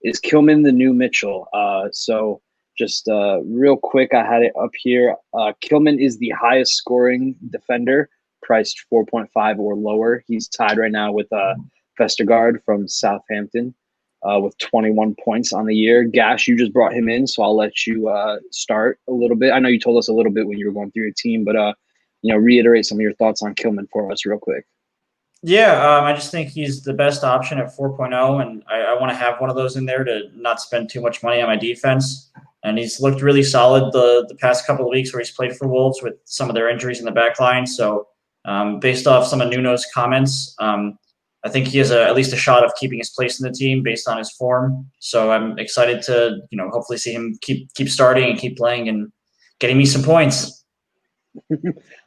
Is Kilman the new Mitchell? So just real quick, I had it up here. Kilman is the highest scoring defender, priced 4.5 or lower. He's tied right now with Vestergaard from Southampton with 21 points on the year. Gash, you just brought him in, so I'll let you start a little bit. I know you told us a little bit when you were going through your team, but reiterate some of your thoughts on Kilman for us real quick. Yeah, I just think he's the best option at 4.0, and I want to have one of those in there to not spend too much money on my defense. And he's looked really solid the past couple of weeks where he's played for Wolves with some of their injuries in the back line. So based off some of Nuno's comments, I think he has at least a shot of keeping his place in the team based on his form. So I'm excited to hopefully see him keep starting and keep playing and getting me some points.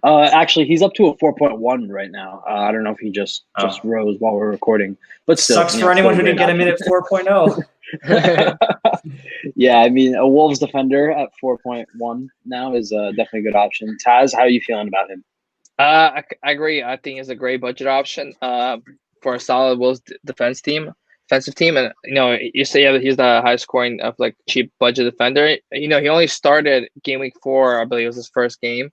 Actually, he's up to a 4.1 right now. I don't know if he just rose while we're recording, but still, sucks for anyone who didn't get him in at 4.0. Yeah, I mean, a Wolves defender at 4.1 now is definitely a good option. Tazz, how are you feeling about him? I agree. I think it's a great budget option for a solid Wolves defensive team. And you say he's the highest scoring of like cheap budget defender. He only started game week 4. I believe it was his first game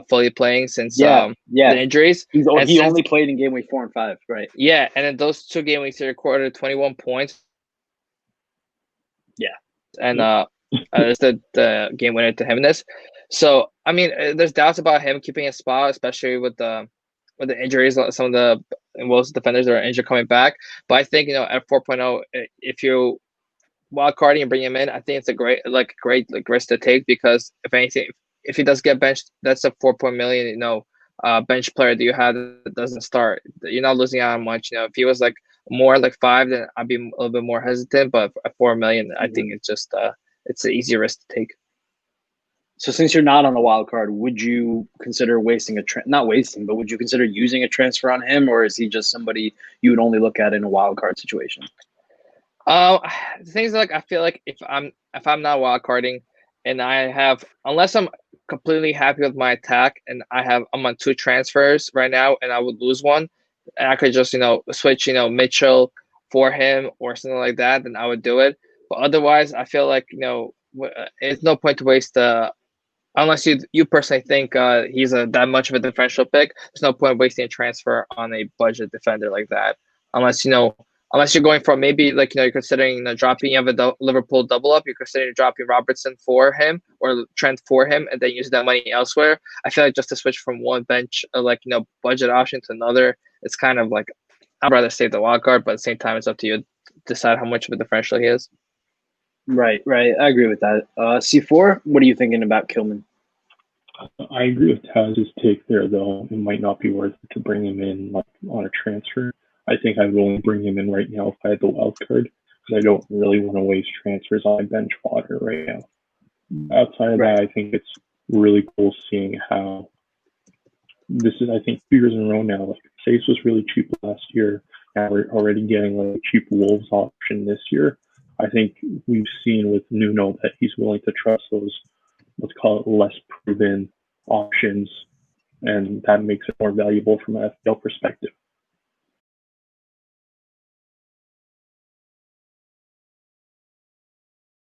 fully playing since the injuries. He only played in game week 4 and 5, right? Yeah, and in those 2 game weeks he recorded 21 points. Yeah, and it's the game winner to him in this. So I mean, there's doubts about him keeping his spot, especially with the injuries. Some of the Wolves defenders are injured coming back. But I think at 4.0, if you wildcarding and bring him in, I think it's a great risk to take, because if anything, if he does get benched, that's a 4 million bench player that you have that doesn't start. You're not losing out on much. If he was like more like 5, then I'd be a little bit more hesitant. But at 4 million, I think it's just it's an easy risk to take. So since you're not on the wild card, would you consider wasting not wasting, but would you consider using a transfer on him, or is he just somebody you would only look at in a wild card situation? Things like, I feel like if I'm not wild carding and I have, unless I'm completely happy with my attack and I'm on 2 transfers right now and I would lose one, and I could just switch Mitchell for him or something like that, then I would do it. But otherwise, I feel like it's no point to waste unless you personally think he's that much of a differential pick. There's no point wasting a transfer on a budget defender like that, unless you're going for maybe you're considering dropping, you have a Liverpool double up, you're considering dropping Robertson for him or Trent for him and then use that money elsewhere. I feel like just to switch from one bench budget option to another, it's kind of like, I'd rather save the wild card, but at the same time it's up to you to decide how much of a differential he is. Right. I agree with that. C4, what are you thinking about Kilman? I agree with Tazz's take there, though. It might not be worth it to bring him in on a transfer. I think I would only bring him in right now if I had the wild card, because I don't really want to waste transfers on bench fodder right now. Outside of that, I think it's really cool seeing how this is, I think, 2 years in a row now. Sace was really cheap last year. Now we're already getting a cheap Wolves option this year. I think we've seen with Nuno that he's willing to trust those, let's call it, less proven options, and that makes it more valuable from an FPL perspective.